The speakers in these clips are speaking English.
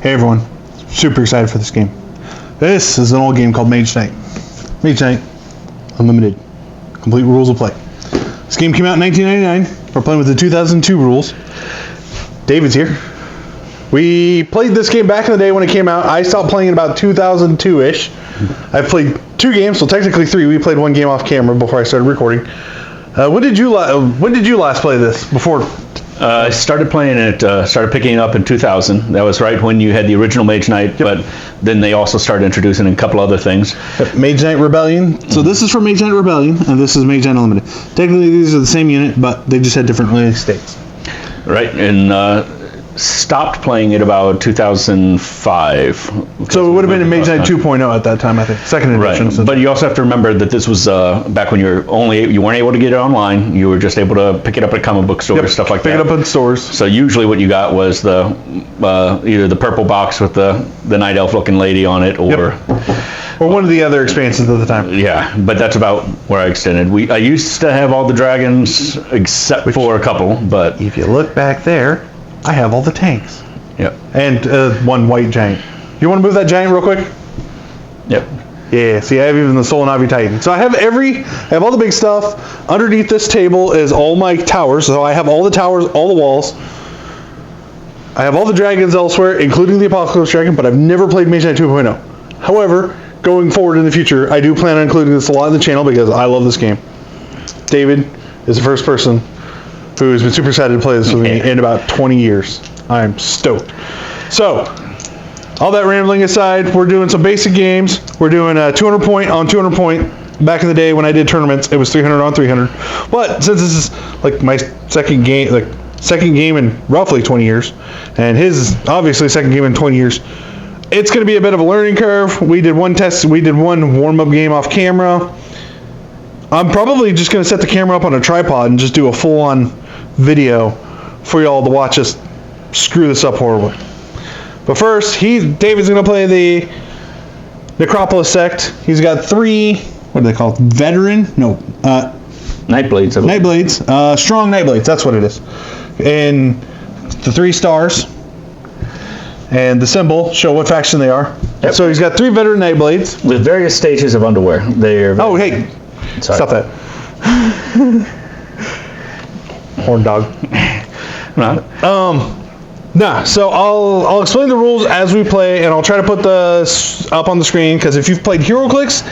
Hey everyone, super excited for this game. This is an old game called Mage Knight. Mage Knight Unlimited. Complete rules of play. This game came out in 1999. We're playing with the 2002 rules. David's here. We played this game back in the day when it came out. I stopped playing in about 2002-ish. I've played 2 games, so technically 3. We played 1 game off camera before I started recording. When did you last play this? Before? I started playing it, started picking it up in 2000. That was right when you had the original Mage Knight, but then they also started introducing a couple other things. Mage Knight Rebellion. So this is from Mage Knight Rebellion, and this is Mage Knight Unlimited. Technically, these are the same unit, but they just had different release dates. Right, and stopped playing it about 2005. So it would have been in Mage Knight 2.0 at that time, I think, second edition. Right, but you also have to remember that this was back when you weren't able to get it online. You were just able to pick it up at comic book stores, stuff like that. Pick it up in stores. So usually what you got was the either the purple box with the night elf looking lady on it, or one of the other expansions at the time. Yeah, but that's about where I extended. I used to have all the dragons except for a couple, but if you look back there, I have all the tanks. Yep. And 1 white giant. You want to move that giant real quick? Yep. Yeah, see, I have even the Soul and Navi Titan. So I have all the big stuff. Underneath this table is all my towers. So I have all the towers, all the walls. I have all the dragons elsewhere, including the Apocalypse Dragon, but I've never played Mage Knight 2.0. However, going forward in the future, I do plan on including this a lot in the channel because I love this game. David is the first person who's been super excited to play this with me in about 20 years. I'm stoked. So, all that rambling aside, we're doing some basic games. We're doing a 200 point on 200 point. Back in the day when I did tournaments, it was 300 on 300. But since this is like my second game in roughly 20 years, and his obviously second game in 20 years, it's going to be a bit of a learning curve. We did one warm-up game off camera. I'm probably just going to set the camera up on a tripod and just do a full-on video for y'all to watch us screw this up horribly. But first, David's going to play the Necropolis sect. He's got 3, what are they called? Veteran? No. Nightblades. Nightblades. Strong Nightblades, that's what it is. And the 3 stars. And the symbol show what faction they are. Yep. So he's got 3 veteran Nightblades. With various stages of underwear. Oh, hey. Sorry. Stop that. Horn dog. So I'll explain the rules as we play, and I'll try to put this up on the screen, because if you've played HeroClix,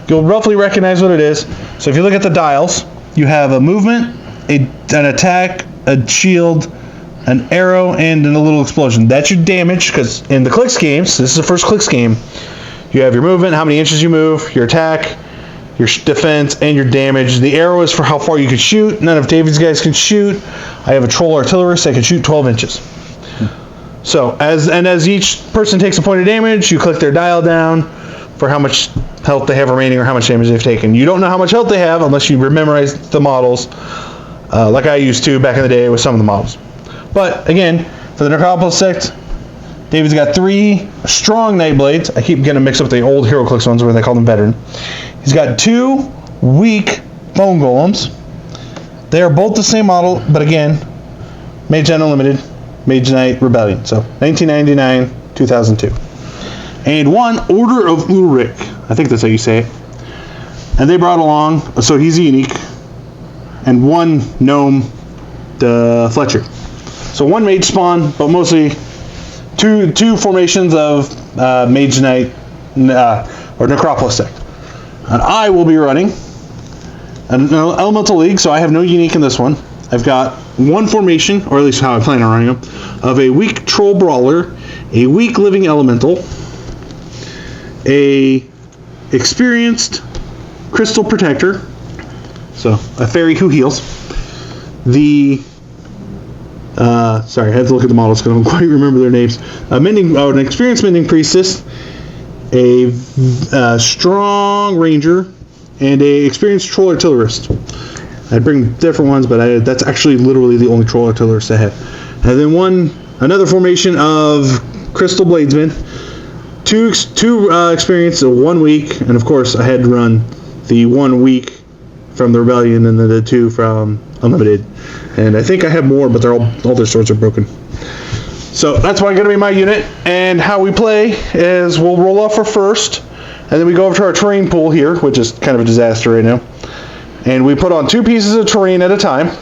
you'll roughly recognize what it is. So if you look at the dials, you have a movement, an attack, a shield, an arrow, and a little explosion. That's your damage, because in the Clix games, this is the first Clix game, you have your movement, how many inches you move, your attack, your defense, and your damage. The arrow is for how far you can shoot. None of David's guys can shoot. I have a troll artillerist that can shoot 12 inches. So, as each person takes a point of damage, you click their dial down for how much health they have remaining or how much damage they've taken. You don't know how much health they have unless you memorize the models, like I used to back in the day with some of the models. But, again, for the Necropolis sect, David's got 3 strong Nightblades. I keep getting mixed up with the old HeroClix ones where they call them veteran. He's got 2 weak Bone Golems. They are both the same model, but again, Mage Knight Unlimited, Mage Knight Rebellion. So 1999, 2002. And 1 Order of Ulrich. I think that's how you say it. And they brought along, so he's unique, and 1 Gnome, the Fletcher. So 1 Mage spawn, but mostly two formations of Mage Knight or Necropolis sect. And I will be running an Elemental League, so I have no unique in this one. I've got 1 formation, or at least how I plan on running them, of a weak Troll Brawler, a weak Living Elemental, a experienced Crystal Protector, so a fairy who heals, sorry, I have to look at the models because I don't quite remember their names, an experienced Mending Priestess, a strong Ranger, and a experienced Troll Artillerist. I'd bring different ones, but that's actually literally the only Troll Artillerist I have. And then another formation of Crystal Bladesmen, 2 experienced, 1 weak, and of course I had to run the 1 weak from the Rebellion and then the 2 from Unlimited. And I think I have more, but all their swords are broken. So that's going to be my unit, and how we play is we'll roll off for first, and then we go over to our terrain pool here, which is kind of a disaster right now, and we put on 2 pieces of terrain at a time.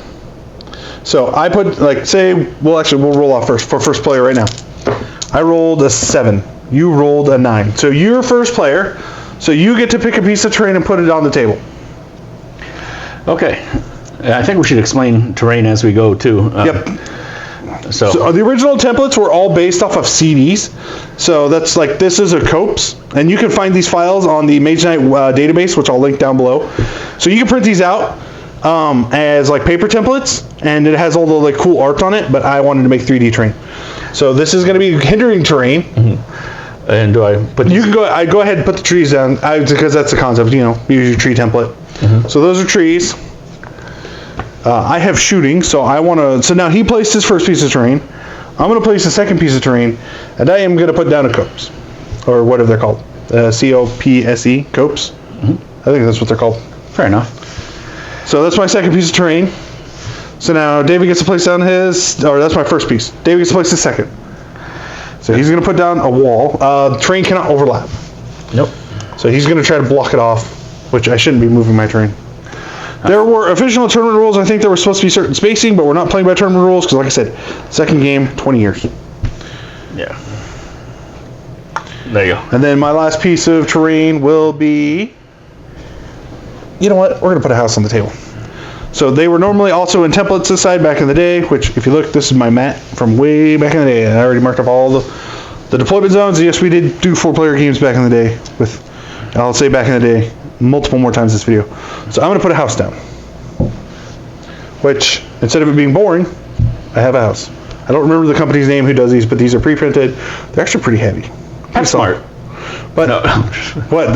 So I put, like, say, we'll roll off first for first player right now. I rolled a 7. You rolled a 9. So you're first player, so you get to pick a piece of terrain and put it on the table. Okay. I think we should explain terrain as we go, too. Yep. So the original templates were all based off of CDs. So that's like, this is a copes, and you can find these files on the Mage Knight database, which I'll link down below. So you can print these out as like paper templates, and it has all the like cool art on it, but I wanted to make 3D terrain. So this is going to be hindering terrain. Mm-hmm. And do I put... You can go ahead and put the trees down, because that's the concept, you know, use your tree template. Mm-hmm. So those are trees. I have shooting, so I want to... So now he placed his first piece of terrain. I'm going to place the second piece of terrain, and I am going to put down a copse, or whatever they're called. C-O-P-S-E, copse. Mm-hmm. I think that's what they're called. Fair enough. So that's my second piece of terrain. So now David gets to place down his... Or that's my first piece. David gets to place his second. So he's going to put down a wall. Terrain cannot overlap. Nope. So he's going to try to block it off, which I shouldn't be moving my terrain. There were official tournament rules. I think there was supposed to be certain spacing, but we're not playing by tournament rules because, like I said, second game, 20 years. Yeah. There you go. And then my last piece of terrain will be... You know what? We're going to put a house on the table. So they were normally also in templates this side back in the day, which, if you look, this is my map from way back in the day. I already marked up all the deployment zones. Yes, we did do 4-player games back in the day with, I'll say back in the day, multiple more times this video. So I'm going to put a house down, which, instead of it being boring, I have a house. I don't remember the company's name who does these, but these are pre-printed. They're actually pretty heavy. That's smart. But no. What?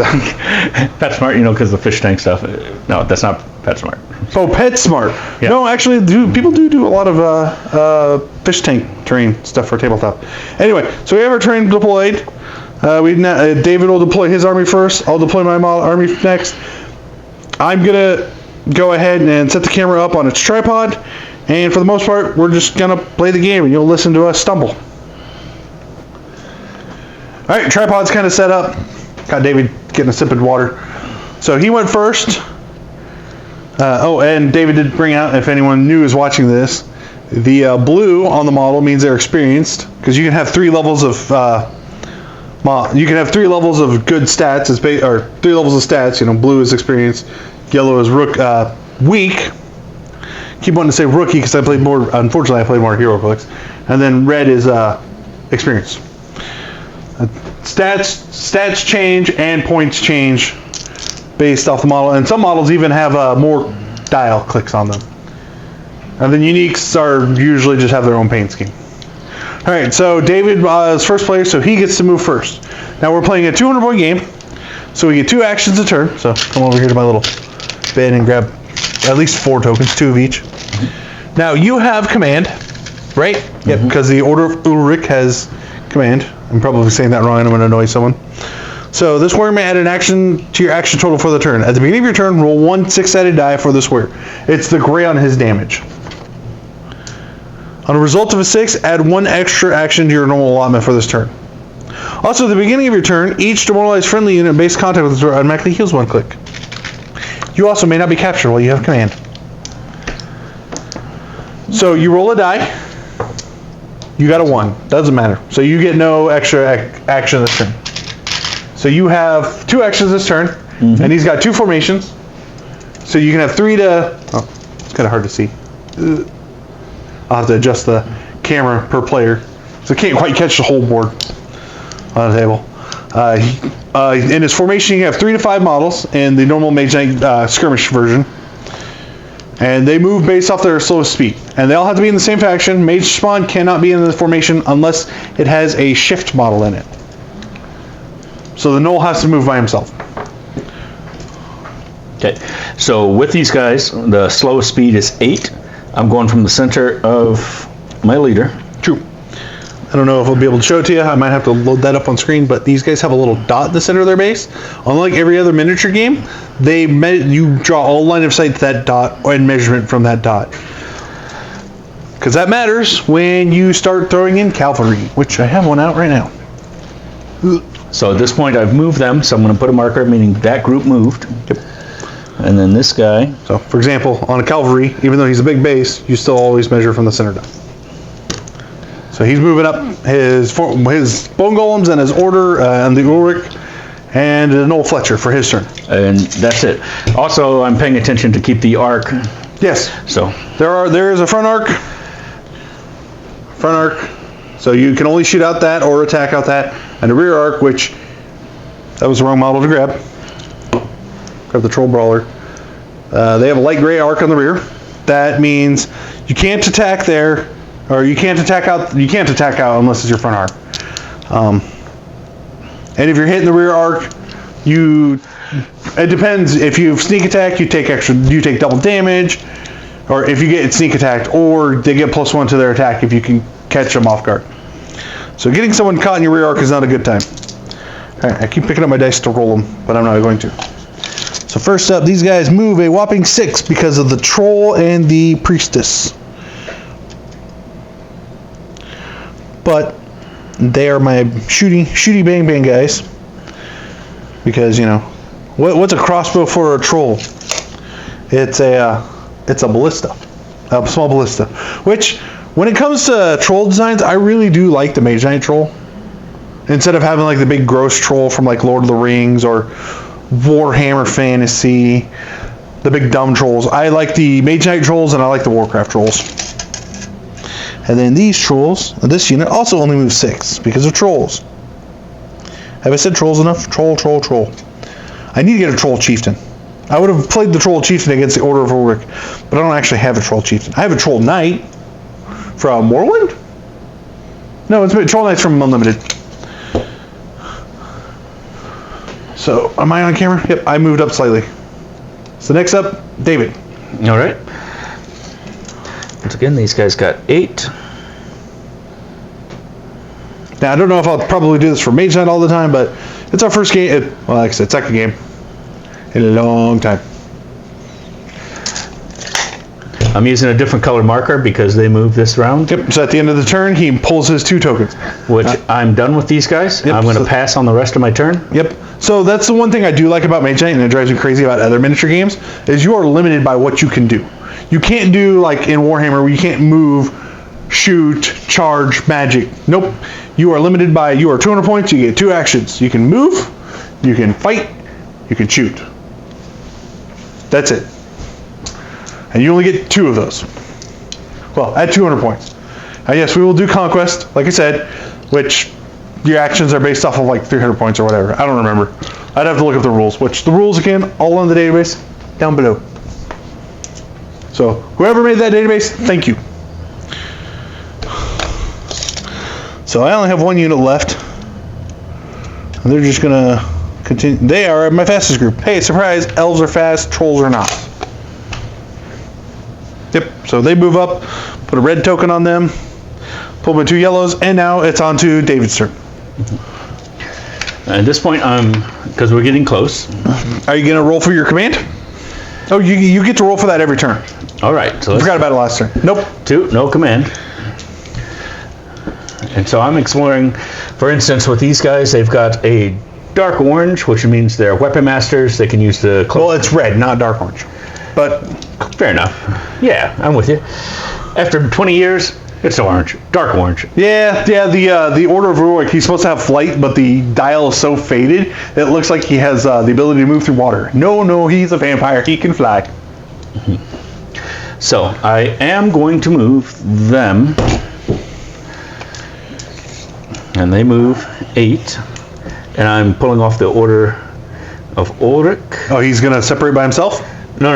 PetSmart, you know, because the fish tank stuff. No, that's not PetSmart. Oh, PetSmart. Yeah. No, actually, people do a lot of fish tank terrain stuff for tabletop. Anyway, so we have our terrain deployed. David will deploy his army first. I'll deploy my army next. I'm gonna go ahead and set the camera up on its tripod, and for the most part, we're just gonna play the game, and you'll listen to us stumble. All right, tripod's kind of set up. Got David getting a sip of water. So he went first. And David did bring out, if anyone new is watching this, the blue on the model means they're experienced, because you can have 3 levels of good stats, or 3 levels of stats. You know, blue is experienced, yellow is weak. Keep wanting to say rookie because unfortunately I played more HeroClix, and then red is experienced. Stats change and points change based off the model, and some models even have more dial clicks on them. And then uniques are usually just have their own paint scheme. All right, so David is first player, so he gets to move first. Now we're playing a 200-point game, so we get 2 actions a turn. So come over here to my little bed and grab at least 4 tokens, 2 of each. Now you have command, right? Mm-hmm. Yep, because the Order of Ulrich has command. I'm probably saying that wrong, and I'm going to annoy someone. So this warrior may add an action to your action total for the turn. At the beginning of your turn, roll 1 6-sided die for this warrior. It's the gray on his damage. On a result of a 6, add 1 extra action to your normal allotment for this turn. Also, at the beginning of your turn, each demoralized friendly unit in base contact with this warrior automatically heals 1 click. You also may not be captured while you have command. So you roll a die. You got a 1. Doesn't matter. So you get no extra action this turn. So you have 2 actions this turn, mm-hmm. and he's got 2 formations. So you can have 3 to... Oh, it's kind of hard to see. I'll have to adjust the camera per player. So I can't quite catch the whole board on the table. In his formation, you have 3 to 5 models in the normal Mage Knight skirmish version. And they move based off their slowest speed. And they all have to be in the same faction. Mage Spawn cannot be in the formation unless it has a shift model in it. So the Gnoll has to move by himself. Okay, so with these guys, the slowest speed is 8. I'm going from the center of my leader. True. I don't know if I'll be able to show it to you. I might have to load that up on screen, but these guys have a little dot in the center of their base. Unlike every other miniature game, you draw all line of sight to that dot and measurement from that dot. because that matters when you start throwing in cavalry, which I have one out right now. So at this point, I've moved them, so I'm going to put a marker, meaning that group moved. Yep. And then this guy. So, for example, on a cavalry, even though he's a big base, you still always measure from the center down. So he's moving up his bone golems and his order and the Ulrich and an old Fletcher for his turn. And that's it. Also, I'm paying attention to keep the arc. Yes. So there is a front arc. So you can only shoot out that or attack out that, and a rear arc, which that was the wrong model to grab. Grab the Troll Brawler. They have a light gray arc on the rear. That means you can't attack there, or you can't attack out. You can't attack out unless it's your front arc. And if you're hitting the rear arc, it depends. If you sneak attack, you take double damage, or if you get sneak attacked, or they get +1 to their attack if you can catch them off guard. So getting someone caught in your rear arc is not a good time. All right, I keep picking up my dice to roll them, but I'm not going to. So first up, these guys move a whopping 6 because of the troll and the priestess. But they are my shooty bang bang guys, because you know what's a crossbow for a troll? It's a ballista, a small ballista. Which, when it comes to troll designs, I really do like the Mage Knight troll. Instead of having like the big gross troll from like Lord of the Rings or Warhammer Fantasy, the big dumb trolls, I like the Mage Knight trolls and I like the Warcraft trolls. And then these trolls, this unit also only moves 6 because of trolls. Have I said trolls enough? Troll. I need to get a troll chieftain. I would have played the troll chieftain against the Order of Ulrich, but I don't actually have a troll chieftain. I have a troll knight from Morrowind? No, it's troll knights from Unlimited. So, am I on camera? Yep, I moved up slightly. So next up, David. All right. Once again, these guys got 8. Now, I don't know if I'll probably do this for Mage Knight all the time, but it's our first game, well, like I said, second game in a long time. I'm using a different color marker because they move this round. Yep, so at the end of the turn, he pulls his 2 tokens. Which I'm done with these guys. Yep, I'm going to pass on the rest of my turn. Yep. So that's the one thing I do like about Mage Knight, and it drives me crazy about other miniature games, is you are limited by what you can do. You can't do like in Warhammer where you can't move, shoot, charge, magic. Nope. You are limited by, you are 200 points, you get 2 actions. You can move, you can fight, you can shoot. That's it. And you only get 2 of those. Well, at 200 points. Yes, we will do Conquest, like I said, which your actions are based off of like 300 points or whatever. I don't remember. I'd have to look up the rules, which the rules, again, all on the database down below. So, whoever made that database, thank you. So, I only have 1 unit left. And they're just going to continue. They are my fastest group. Hey, surprise, elves are fast, trolls are not. Yep, so they move up, put a red token on them, pull my 2 yellows, and now it's on to David's turn. At this point, because we're getting close. Are you going to roll for your command? Oh, you get to roll for that every turn. All right. So I forgot about it last turn. Nope. 2, no command. And so I'm exploring, for instance, with these guys, they've got a dark orange, which means they're weapon masters. They can use the... Well, it's red, not dark orange. But... Fair enough. Yeah, I'm with you. After 20 years, it's orange. Dark orange. Yeah, the Order of Ulrich, he's supposed to have flight, but the dial is so faded, it looks like he has the ability to move through water. No, he's a vampire. He can fly. So, I am going to move them. And they move 8. And I'm pulling off the Order of Ulrich. Oh, he's going to separate by himself? No,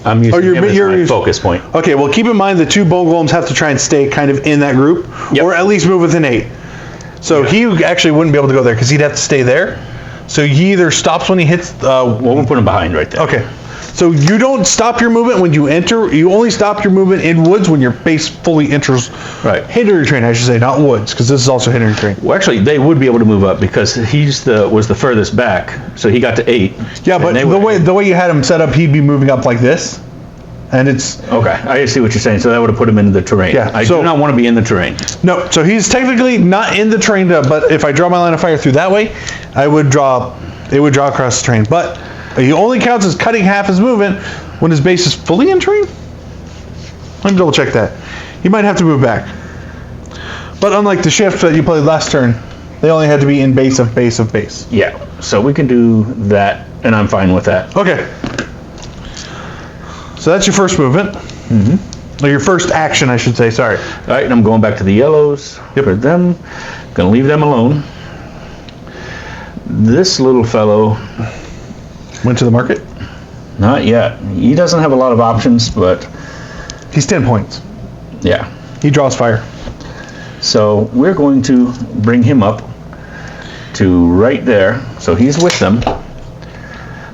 I'm using him as my focus point. Okay, well, keep in mind the 2 bone golems have to try and stay kind of in that group, or at least move within 8. So he actually wouldn't be able to go there because he'd have to stay there. So he either stops when he hits... well, we'll put him behind right there. Okay. So you don't stop your movement when you enter. You only stop your movement in woods when your base fully enters. Right. Hindering terrain, I should say, not woods, because this is also hindering terrain. Well, actually, they would be able to move up because was the furthest back, so he got to 8. Yeah, but the way you had him set up, he'd be moving up like this. And it's... Okay, I see what you're saying. So that would have put him into the terrain. Yeah, I so- do not want to be in the terrain. No, so he's technically not in the terrain, but if I draw my line of fire through that way, it would draw across the terrain. But he only counts as cutting half his movement when his base is fully in terrain? Let me double check that. He might have to move back. But unlike the shift that you played last turn, they only had to be in base of base of base. Yeah, so we can do that, and I'm fine with that. Okay. So that's your first movement. Or your first action, I should say, sorry. All right, and I'm going back to the yellows. Yep. For them, gonna leave them alone. This little fellow, Went to the market. not yet. He doesn't have a lot of options, but He's 10 points. yeah. He draws fire. So we're going to bring him up to right there. So he's with them,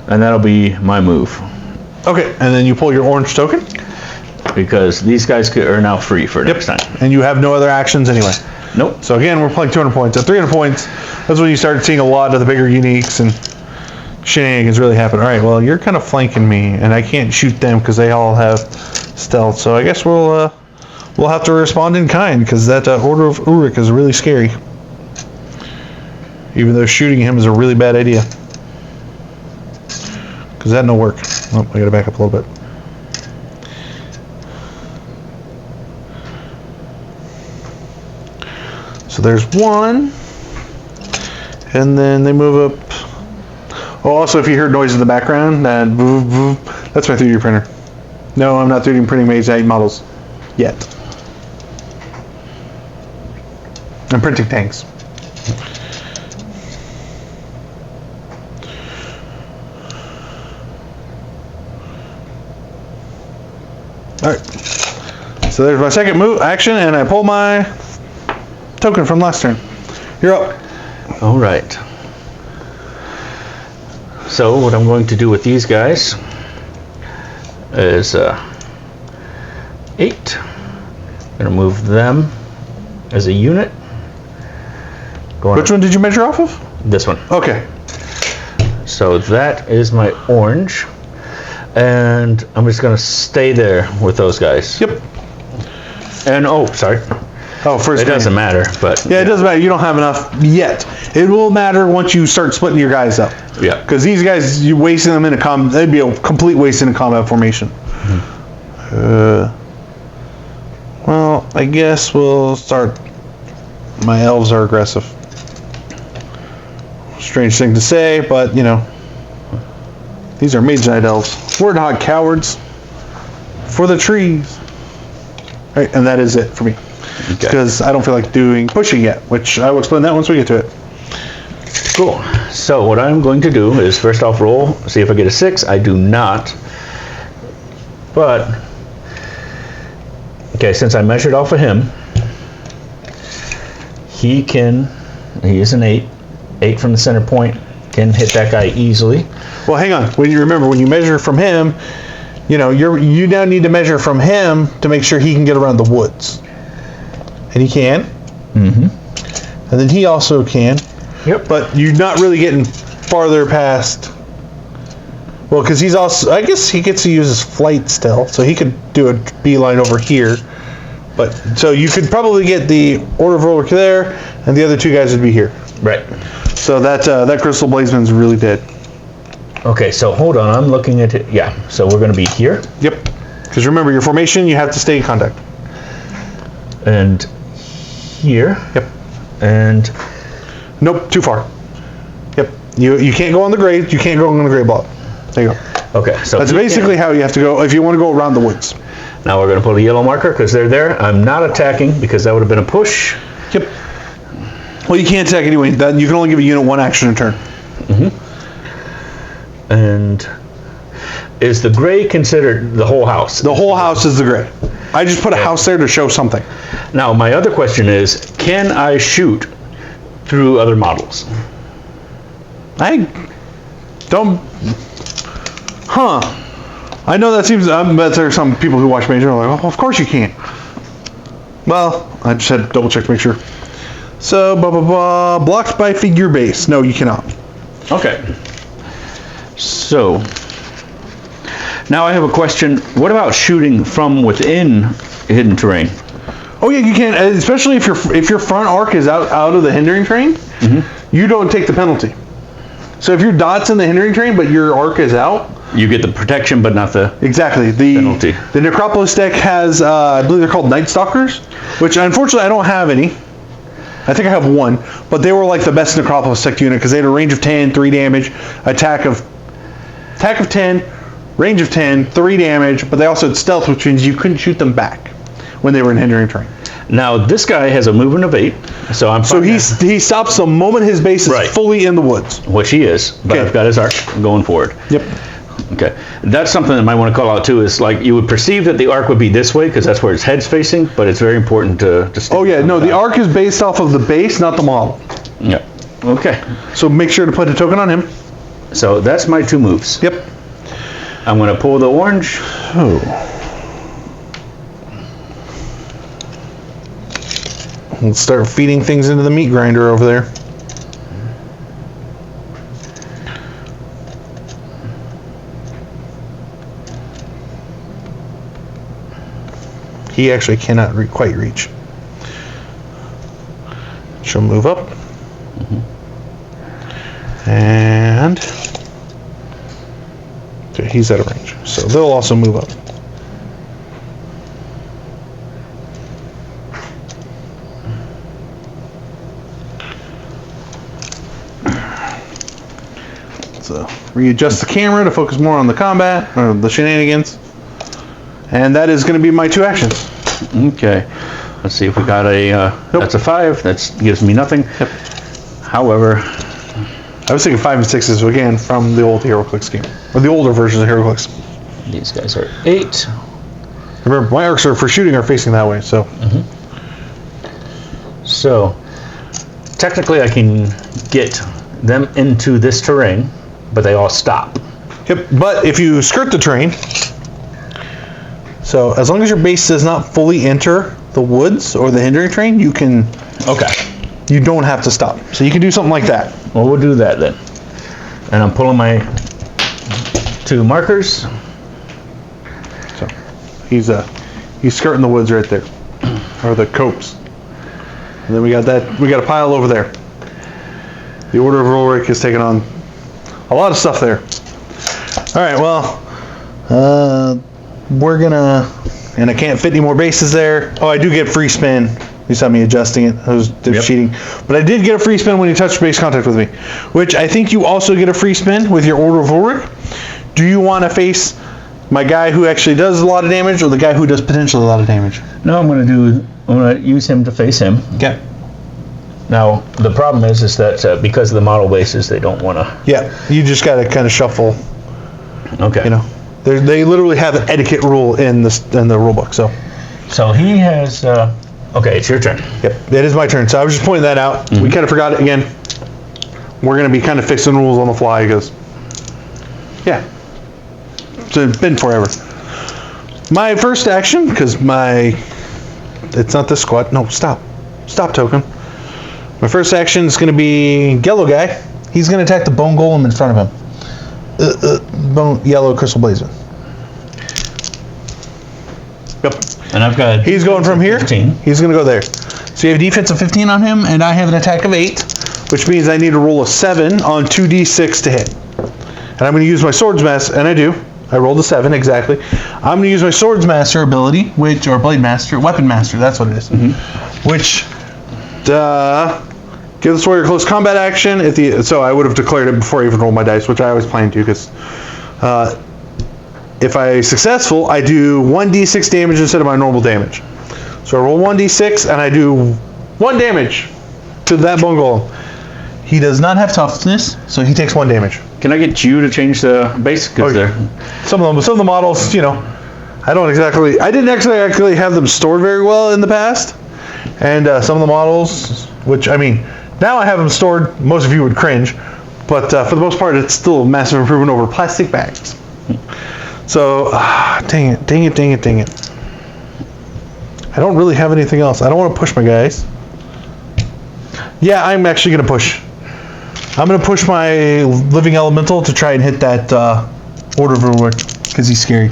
and that'll be my move. Okay, and then you pull your orange token. Because these guys are now free for next time. And you have no other actions anyway. Nope. So again, we're playing 200 points. At 300 points, that's when you start seeing a lot of the bigger uniques and shenanigans really happen. All right, well, you're kind of flanking me, and I can't shoot them because they all have stealth. So I guess we'll have to respond in kind because that Order of Uruk is really scary. Even though shooting him is a really bad idea. Because that no work. Oh, I gotta back up a little bit. So there's one, and then they move up. Oh, also, if you heard noise in the background, that's my 3D printer. No, I'm not 3D printing Mage Knight models yet. I'm printing tanks. All right. So there's my second move action, and I pull my token from last turn. You're up. All right. So what I'm going to do with these guys is 8. I'm gonna move them as a unit. Which one did you measure off of? This one. Okay. So that is my orange, and I'm just gonna stay there with those guys. Yep. And oh, sorry. Oh, first. It doesn't matter, but Yeah, it doesn't matter. You don't have enough yet. It will matter once you start splitting your guys up. yeah. Because these guys, you wasting them in a they'd be a complete waste in a combat formation. Well, I guess we'll start. My elves are aggressive. Strange thing to say, but you know, these are Mage Knight elves. We're not cowards. For the trees. Right, and that is it for me. Okay. Because I don't feel like doing pushing yet, which I will explain that once we get to it. Cool. So what I'm going to do is first off roll, see if I get a 6. I do not. But okay, since I measured off of him, he is an 8. 8 from the center point, can hit that guy easily. Well, hang on. When you remember, when you measure from him, you know, you now need to measure from him to make sure he can get around the woods. And he can. Mm-hmm. And then he also can. Yep. But you're not really getting farther past. Well, because he's also, I guess he gets to use his flight still, so he could do a beeline over here. But so you could probably get the Order of Uruk there, and the other two guys would be here. Right. So that Crystal Blazeman's really dead. Okay, so hold on, I'm looking at it. Yeah, so we're going to be here. Yep. Because remember, your formation, you have to stay in contact. And here. Yep. And Nope, too far. Yep. You can't go on the grade. You can't go on the grade block. There you go. okay, so That's basically how you have to go if you want to go around the woods. now we're going to put a yellow marker because they're there. I'm not attacking because that would have been a push. Yep. Well, you can't attack anyway. You can only give a unit one action a turn. And is the gray considered the whole house? The whole house is the gray. I just put a house there to show something. Now, my other question is, can I shoot through other models? I don't. Huh. I know that seems. I bet there are some people who watch Major and are like, oh, of course you can. Well, I just had to double check to make sure. So, blah, blah, blah. Blocked by figure base. No, you cannot. Okay. So, Now I have a question. What about shooting from within hidden terrain? Oh yeah, you can, especially if your front arc is out of the hindering terrain, you don't take the penalty. So if your dot's in the hindering terrain, but your arc is out, You get the protection, but not the exactly. penalty. The Necropolis deck has, I believe they're called Night Stalkers, which unfortunately I don't have any. I think I have one, but they were like the best Necropolis deck unit because they had a range of 10, 3 damage, attack of 10, range of 10, 3 damage, but they also had stealth, which means you couldn't shoot them back when they were in hindering terrain. Now this guy has a movement of 8, so I'm So fine he stops the moment his base is Right. fully in the woods. which he is, but Okay. I've got his arc going forward. Yep. Okay, that's something that I might want to call out too. Is like you would perceive that the arc would be this way because that's where his head's facing, but it's very important to stick. Oh yeah, no, the arc is based off of the base, not the model. Yeah. Okay. So make sure to put a token on him. So that's my 2 moves. Yep. I'm going to pull the orange. Oh. Let's start feeding things into the meat grinder over there. He actually cannot quite reach. She'll move up. And okay, he's out of range. So they'll also move up. So readjust the camera to focus more on the combat, or the shenanigans. And that is going to be my 2 actions. Okay. Let's see if we got a. That's a 5. That gives me nothing. Yep. However, I was thinking 5 and 6s again from the old HeroClix game, or the older versions of HeroClix. these guys are 8. Remember, my arcs are for shooting are facing that way, so. So technically, I can get them into this terrain, but they all stop. Yep. But if you skirt the terrain, so as long as your base does not fully enter the woods or the hindering terrain, you can. Okay. You don't have to stop. So you can do something like that. Well, we'll do that then. And I'm pulling my 2 markers. So he's skirting the woods right there, or the copse. And then we got a pile over there. The Order of Ulrich is taking on a lot of stuff there. All right, well, we're gonna, and I can't fit any more bases there. Oh, I do get free spin. You saw me adjusting it. I was cheating. But I did get a free spin when you touch base contact with me, which I think you also get a free spin with your Order of Ulrich. Do you want to face my guy who actually does a lot of damage, or the guy who does potentially a lot of damage? No, I'm going to use him to face him. Okay. Now, the problem is that because of the model bases, they don't want to. Yeah, you just got to kind of shuffle. Okay. You know, they literally have an etiquette rule in the rule book. So he has. Okay, it's your turn. yep, it is my turn. So I was just pointing that out. We kind of forgot it again. We're going to be kind of fixing rules on the fly because, yeah, so it's been forever. My first action, because it's not this squad. No, stop token. My first action is going to be yellow guy. He's going to attack the bone golem in front of him. Bone yellow crystal blazer. Yep. And I've got. He's going from here. 15. He's going to go there. So you have a defense of 15 on him, and I have an attack of 8, which means I need to roll a 7 on 2d6 to hit. And I'm going to use my Swords Master, and I do. I rolled a 7, exactly. I'm going to use my Swords Master ability, or Blade Master, Weapon Master, that's what it is. Which, give this warrior close combat action. So I would have declared it before I even rolled my dice, which I always plan to, because if I'm successful, I do 1d6 damage instead of my normal damage. So I roll 1d6, and I do 1 damage to that bone golem. He does not have toughness, so he takes 1 damage. Can I get you to change the base? Because Some of the models, I didn't actually have them stored very well in the past. And some of the models, which, I mean, now I have them stored, most of you would cringe, but for the most part, it's still a massive improvement over plastic bags. So, dang it. I don't really have anything else. I don't want to push my guys. Yeah, I'm actually going to push. I'm going to push my Living Elemental to try and hit that Order of Ulrich. because he's scary.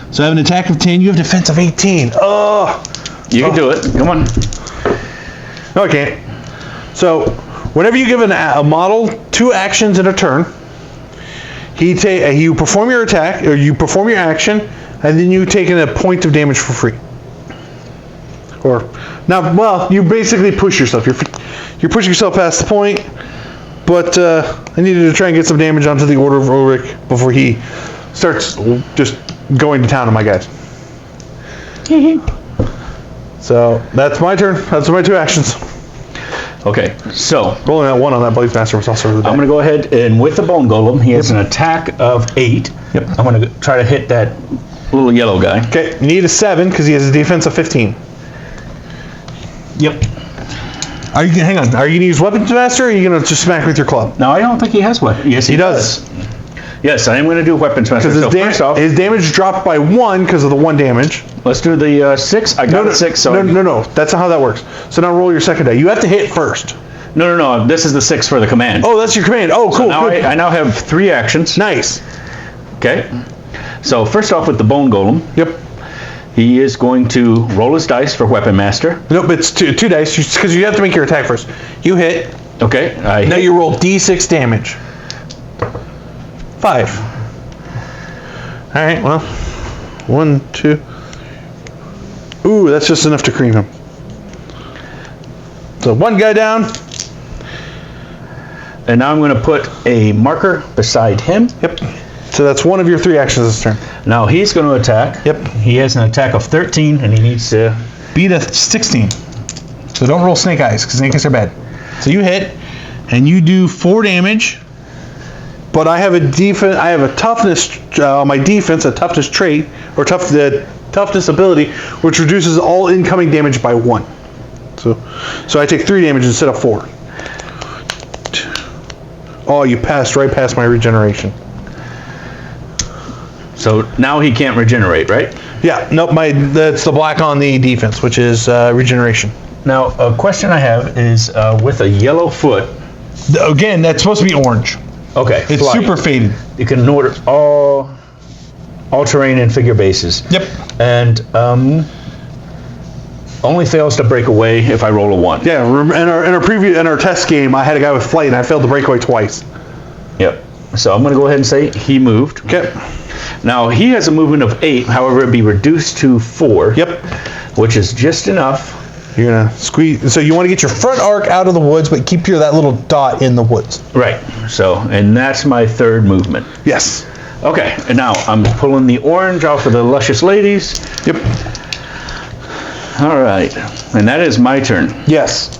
So I have an attack of 10. You have defense of 18. Oh, You can do it. Come on. no, I can't. So whenever you give a model 2 actions in a turn, you perform your attack, or you perform your action, and then you take in a point of damage for free. Or now, well, you basically push yourself. You're pushing yourself past the point. But I needed to try and get some damage onto the Order of Ulrich before he starts just going to town on my guys. So that's my turn. That's my 2 actions. Okay, so Rolling that 1 on that Blaze Master was also really bad. I'm going to go ahead and with the Bone Golem, he has an attack of 8. Yep. I'm going to try to hit that little yellow guy. Okay, you need a 7 because he has a defense of 15. Yep. Hang on. Are you going to use Weapons Master, or are you going to just smack with your club? Now I don't think he has weapon. Yes, he does. Yes, I am going to do Weapons Master. because So first off, his damage dropped by 1 because of the 1 damage. let's do the 6. I got a 6. So No. That's not how that works. So now roll your second die. You have to hit first. No. This is the 6 for the command. Oh, that's your command. Oh, cool. So now good. I now have 3 actions. Nice. Okay. So first off with the Bone Golem, Yep. he is going to roll his dice for Weapon Master. Nope, it's two dice because you have to make your attack first. You hit. Okay. Now you roll d6 damage. 5. All right. Well, 1, 2. Ooh, that's just enough to cream him. So 1 guy down. And now I'm going to put a marker beside him. Yep. So that's 1 of your 3 actions this turn. Now he's going to attack. Yep. He has an attack of 13, and he needs to Beat a 16. So don't roll snake eyes because snake eyes are bad. So you hit, and you do 4 damage. But I have a defense. I have a toughness on my defense, a toughness trait or toughness ability, which reduces all incoming damage by 1. So I take 3 damage instead of 4. Oh, you passed right past my regeneration. So now he can't regenerate, right? Yeah. Nope. That's the black on the defense, which is regeneration. Now a question I have is with a yellow foot. Again, that's supposed to be orange. Okay. It's flying. super faded. You can order all terrain and figure bases. Yep. And only fails to break away if I roll a 1. Yeah. In our test game, I had a guy with flight, and I failed to break away twice. Yep. So I'm going to go ahead and say he moved. Okay. Now he has a movement of 8, however it'd be reduced to 4. Yep. Which is just enough. You're gonna squeeze. So you want to get your front arc out of the woods, but keep that little dot in the woods. Right. So, and that's my 3rd movement. Yes. Okay. And now I'm pulling the orange off of the luscious ladies. Yep. All right. And that is my turn. Yes.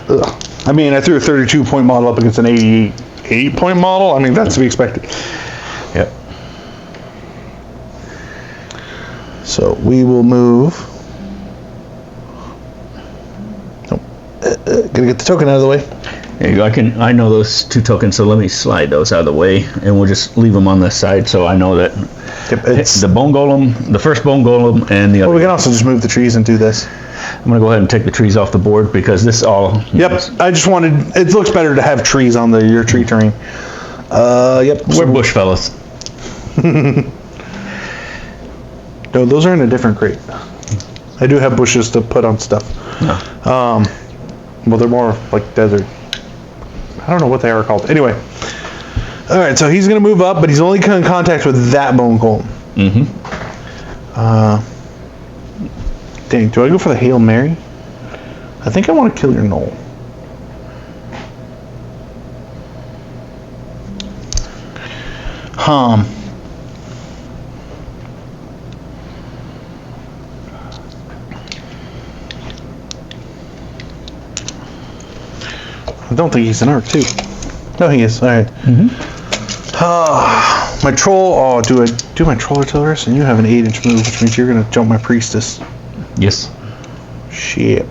Ugh. I mean, I threw a 32-point model up against an 88-point model. I mean, that's to be expected. Yep. So we will move. Nope. Gotta get the token out of the way. There you go. I know those 2 tokens, so let me slide those out of the way, and we'll just leave them on the side so I know that Yep, it's. the Bone Golem, the first Bone Golem, and the other. Well, we can also just move the trees and do this. I'm going to go ahead and take the trees off the board because this all. Yep. I just wanted. It looks better to have trees on your tree terrain. Yep. We're bush fellas. No, those are in a different crate. I do have bushes to put on stuff. No. Well, they're more like desert. I don't know what they are called. Anyway. All right, so he's going to move up, but he's only in contact with that Bone Golem. Mm-hmm. Dang, do I go for the Hail Mary? I think I want to kill your Knoll. I don't think he's an arc, too. No, he is. All right. My troll. Oh, do I do my troll artillerist? And you have an 8-inch move, which means you're gonna jump my priestess. Yes. Shit.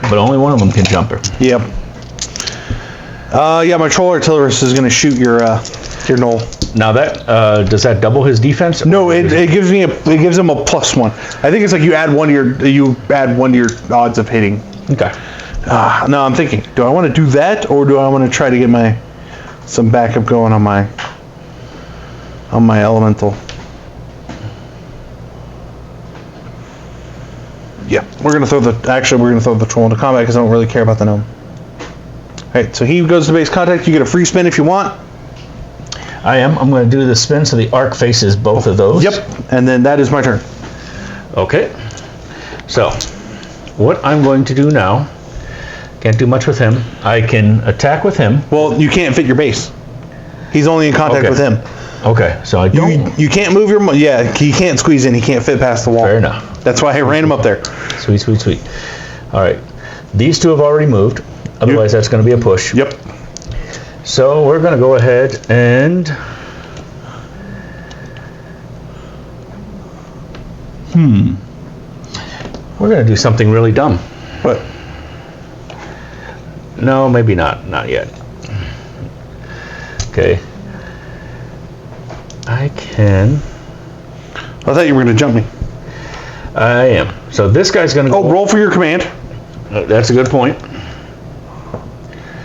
But only one of them can jump her. Yep. Yeah, my troll artillerist is gonna shoot your knoll. Now that does that double his defense? No, it gives him a +1. I think it's like you add 1 to your odds of hitting. Okay. No, I'm thinking, do I want to do that, or do I want to try to get some backup going on my elemental? Yeah, we're gonna throw the troll into combat because I don't really care about the gnome. Alright, so he goes to base contact. You get a free spin if you want. I'm going to do the spin so the arc faces both of those. Yep, and then that is my turn. Okay. So, what I'm going to do now, can't do much with him. I can attack with him. Well, you can't fit your base. He's only in contact with him. Okay, so I don't... You can't move your... Yeah, he can't squeeze in. He can't fit past the wall. Fair enough. That's why I ran him up there. Sweet, sweet, sweet. All right. These two have already moved. Otherwise, that's going to be a push. Yep. So we're going to go ahead and... We're going to do something really dumb. What? No, maybe not. Not yet. Okay. I can... I thought you were going to jump me. I am. So this guy's going to go... Oh, roll for your command. That's a good point.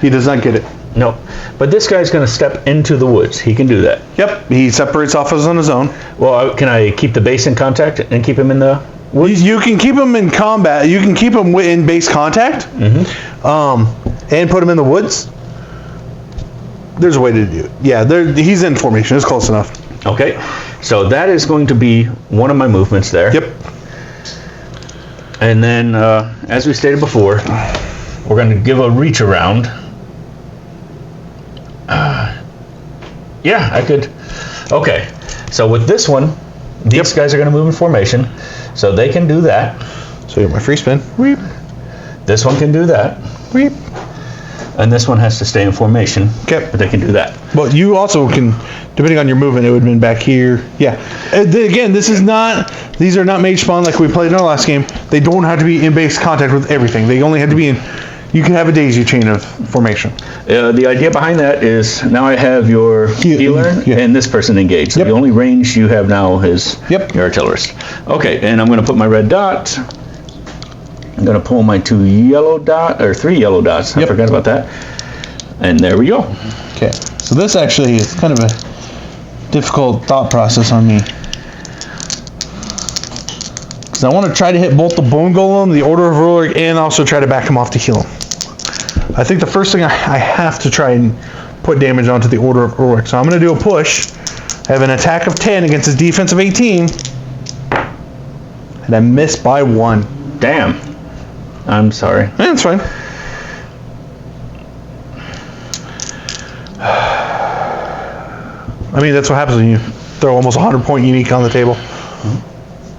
He does not get it. No. But this guy's going to step into the woods. He can do that. Yep, he separates off on his own. Well, can I keep the base in contact and keep him in the woods? You can keep him in combat. You can keep him in base contact. And put him in the woods. There's a way to do it. Yeah, he's in formation. It's close enough. Okay. So that is going to be one of my movements there. Yep. And then, as we stated before, we're going to give a reach around. Yeah, I could. Okay. So with this one, these guys are going to move in formation. So they can do that. So you have my free spin. Weep. This one can do that. Weep. And this one has to stay in formation. Okay. But they can do that. Well, you also can, depending on your movement, it would have been back here. Yeah. Again, these are not mage spawn like we played in our last game. They don't have to be in base contact with everything. They only have to be in, you can have a daisy chain of formation. The idea behind that is now I have your healer and this person engaged. So the only range you have now is your artillerist. Okay, and I'm going to put my red dot. I'm going to pull my 3 yellow dots. I forgot about that. And there we go. Okay, so this actually is kind of a difficult thought process on me. Because I want to try to hit both the Bone Golem, the Order of Ruler, and also try to back him off to heal him. I think the first thing I have to try and put damage onto the Order of Ruler. So I'm going to do a push. I have an attack of 10 against his defense of 18. And I missed by 1. Damn. I'm sorry. That's fine. I mean, that's what happens when you throw almost 100-point unique on the table.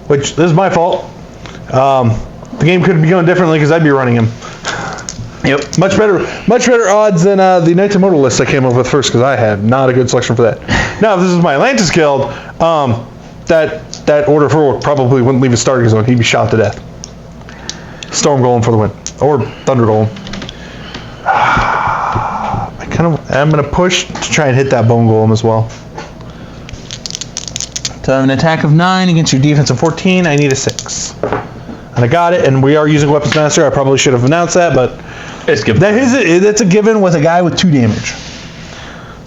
Which, this is my fault. The game could be going differently because I'd be running him. Yep. Much better odds than the Knights Immortal list I came up with first because I had not a good selection for that. Now, if this is my Atlantis Guild, that Order of Ruler probably wouldn't leave his starting zone. He'd be shot to death. Storm Golem for the win. Or Thunder Golem. I'm going to push to try and hit that Bone Golem as well. So I have an attack of 9 against your defense of 14. I need a 6. And I got it, and we are using Weapons Master. I probably should have announced that, but it's given. That's a given with a guy with 2 damage.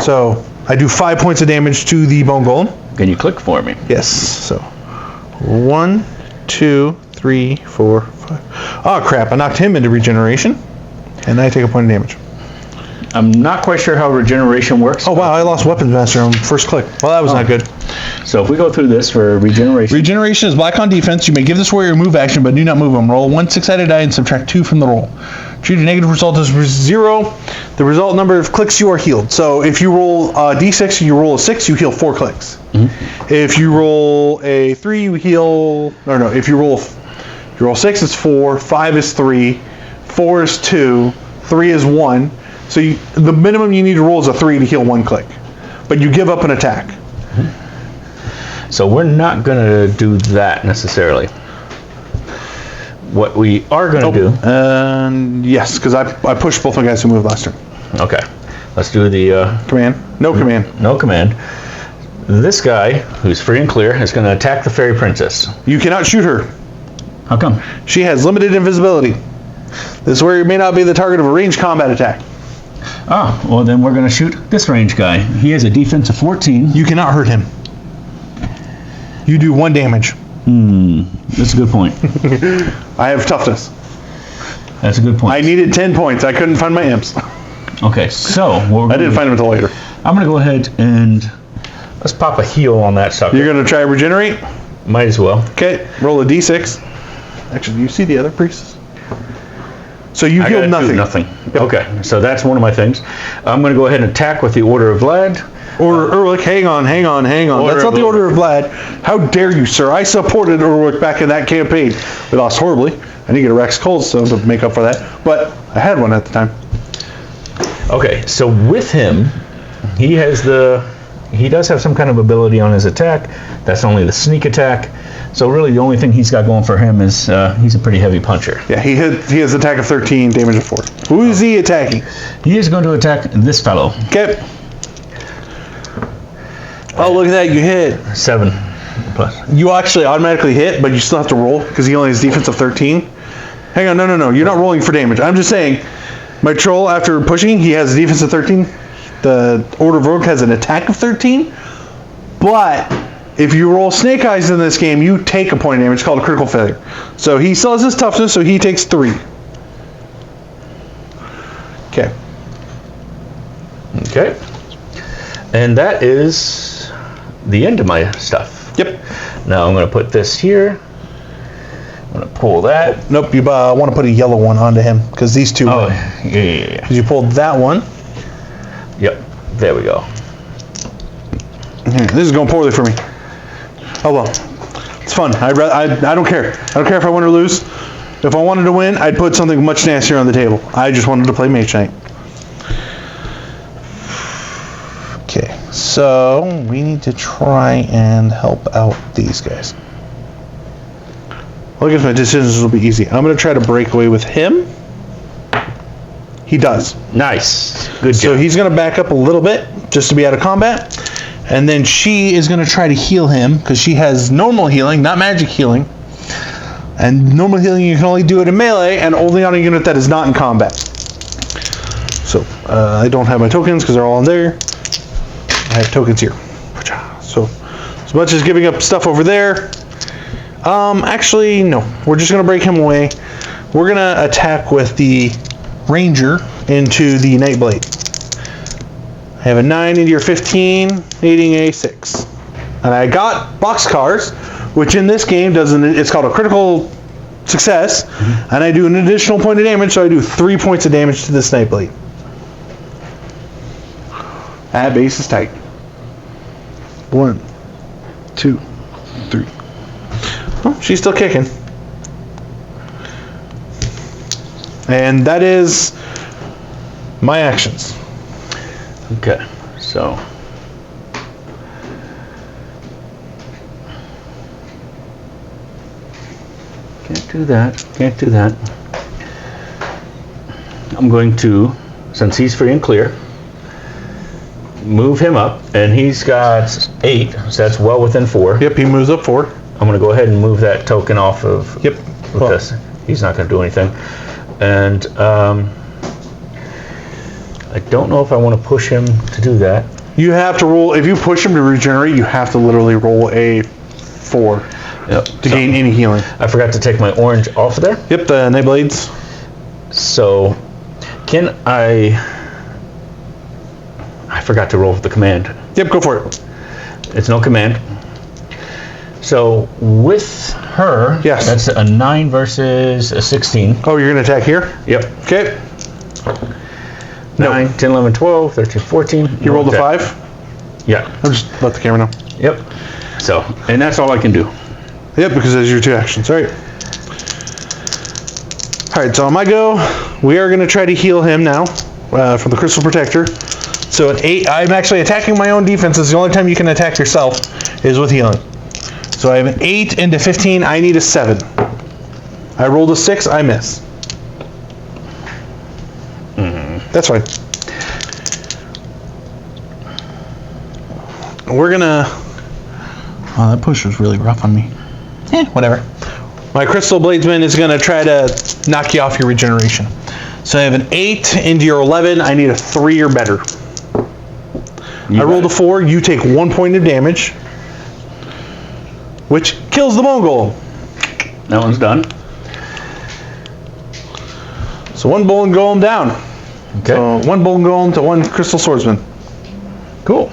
So I do 5 points of damage to the Bone Golem. Can you click for me? Yes. So 1, 2, 3, 4, 5. Oh crap! I knocked him into regeneration, and I take a point of damage. I'm not quite sure how regeneration works. Oh wow! I lost Weapons Master on first click. Well, that was not good. So if we go through this for regeneration. Regeneration is black on defense. You may give this warrior a move action, but do not move him. Roll 1 6-sided die and subtract 2 from the roll. Treat a negative result as 0. The result number of clicks you are healed. So if you roll d6 and you roll a 6, you heal 4 clicks. If you roll a 3, you heal. No. If you roll 6, it's 4. 5 is 3. 4 is 2. 3 is 1. So the minimum you need to roll is a 3 to heal 1 click. But you give up an attack. So we're not going to do that necessarily. What we are going to do... yes, because I pushed both my guys who moved last turn. Okay. Let's do the... command. No command. No command. This guy, who's free and clear, is going to attack the Fairy Princess. You cannot shoot her. How come? She has limited invisibility. This warrior may not be the target of a ranged combat attack. Oh, well then we're going to shoot this range guy. He has a defense of 14. You cannot hurt him. You do 1 damage. That's a good point. I have toughness. That's a good point. I needed 10 points. I couldn't find my imps. Okay, so I didn't find them until later. I'm gonna go ahead and let's pop a heal on that sucker. You're gonna try regenerate? Might as well. Okay, roll a d6. Actually, do you see the other priestess? So you healed nothing. Nothing. Yep. Okay, so that's one of my things. I'm gonna go ahead and attack with the Order of Vlad. Urlik, hang on. That's not the Order of Vlad. How dare you, sir? I supported Urlik back in that campaign. We lost horribly. I didn't get a Rex Coldstone to make up for that, but I had one at the time. Okay, so with him, he does have some kind of ability on his attack. That's only the sneak attack. So really the only thing he's got going for him is he's a pretty heavy puncher. Yeah, he has attack of 13, damage of 4. Who is he attacking? He is going to attack this fellow. Okay. Oh, look at that, you hit. 7 plus. You actually automatically hit, but you still have to roll because he only has defense of 13. Hang on, no. You're not rolling for damage. I'm just saying, my troll, after pushing, he has a defense of 13. The Order of Rogue has an attack of 13. But if you roll Snake Eyes in this game, you take a point of damage. It's called a critical failure. So he still has his toughness, so he takes 3. Okay. Okay. And that is the end of my stuff. Yep. Now I'm going to put this here. I'm going to pull that. Nope, you want to put a yellow one onto him, because these two... Oh, yeah. Because you pulled that one. Yep, there we go. This is going poorly for me. Oh well, it's fun. I don't care. I don't care if I win or lose. If I wanted to win, I'd put something much nastier on the table. I just wanted to play Mage Knight. Okay, so we need to try and help out these guys. Well, I guess my decisions will be easy. I'm going to try to break away with him. He does. Nice. Good job. So he's going to back up a little bit just to be out of combat. And then she is going to try to heal him because she has normal healing, not magic healing. And normal healing, you can only do it in melee and only on a unit that is not in combat. So I don't have my tokens because they're all in there. I have tokens here. So as much as giving up stuff over there, actually no. We're just going to break him away. We're going to attack with the Ranger into the Nightblade. I have a 9 into your 15, aiding a 6. And I got boxcars, which in this game it's called a critical success, and I do an additional point of damage, so I do 3 points of damage to this Nightblade. That base is tight. 1, 2, 3. Oh, she's still kicking. And that is my actions. Okay, so can't do that. I'm going to, since he's free and clear, move him up, and he's got 8, so that's well within 4. Yep, he moves up 4. I'm going to go ahead and move that token off of this. He's not going to do anything. And I don't know if I want to push him to do that. You have to roll, if you push him to regenerate, you have to literally roll a 4 to gain any healing. I forgot to take my orange off of there. Yep, the Nightblades. So, can I forgot to roll with the command. Yep, go for it. It's no command. So, with her, yes, that's a 9 versus a 16. Oh, you're going to attack here? Yep. Okay. 9, 10, 11, 12, 13, 14. You rolled a 5? Yeah. I'll just let the camera know. Yep. So, and that's all I can do. Yep, because those are your 2 actions. All right. All right, so on my go, we are going to try to heal him now from the Crystal Protector. So at 8, I'm actually attacking my own defense. It's the only time you can attack yourself is with healing. So I have an 8 into 15. I need a 7. I rolled a 6. I miss. That's fine. We're gonna... Oh, that push was really rough on me. Whatever. My Crystal Bladesman is gonna try to knock you off your regeneration. So I have an 8 into your 11. I need a 3 or better. I rolled a 4. You take 1 point of damage. which kills the bone golem. That one's done. So 1 bone golem down. Okay. So 1 bone golem to 1 crystal swordsman. Cool.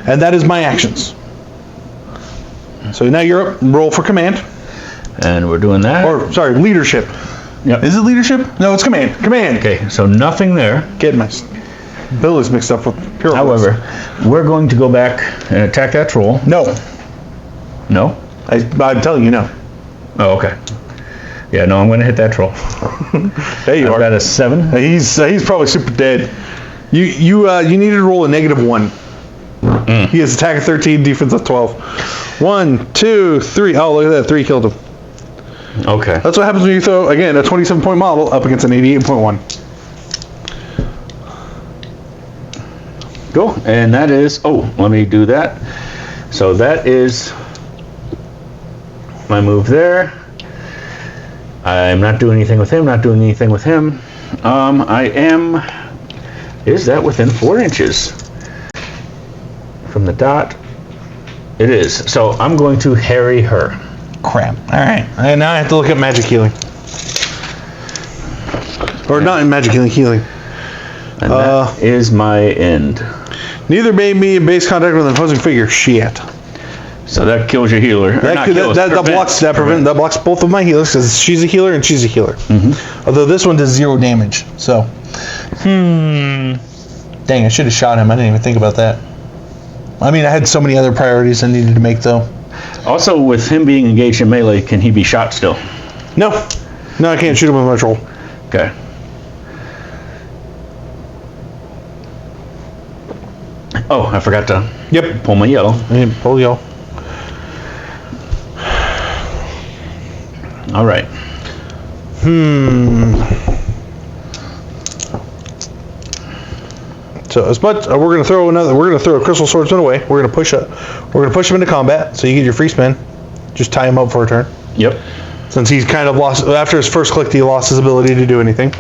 And that is my actions. So now you're up. Roll for command. And we're doing that. Or, sorry, leadership. Yep. Is it leadership? No, it's command. Command. Okay, so nothing there. Get my bill is mixed up with hero. However, we're going to go back and attack that troll. No. No? I'm telling you no. Oh, okay. Yeah, no, I'm going to hit that troll. There you I've are. got a 7. He's probably super dead. You need to roll a -1. He has attack of 13, defense of 12. 1, 2, 3. Oh, look at that. 3 killed him. Okay. That's what happens when you throw, again, a 27-point model up against an 88.1. Cool. And that is, let me do that. So that is my move there. I'm not doing anything with him, not doing anything with him. Is that within 4 inches from the dot? It is. So I'm going to harry her. Crap. All right. And now I have to look at magic healing. Or not in magic healing. And that is my end. Neither made me in base contact with an opposing figure. Shit. So that kills your healer. That blocks both of my healers because she's a healer and she's a healer. Mm-hmm. Although this one does 0 damage. So, dang, I should have shot him. I didn't even think about that. I mean, I had so many other priorities I needed to make, though. Also, with him being engaged in melee, can he be shot still? No, I can't shoot him with my troll. Okay. Oh, I forgot to pull my yellow. Pull yellow. All right. So as much we're gonna throw a crystal swordsman away. We're gonna push him into combat. So you get your free spin. Just tie him up for a turn. Yep. Since he's kind of lost after his first click, he lost his ability to do anything.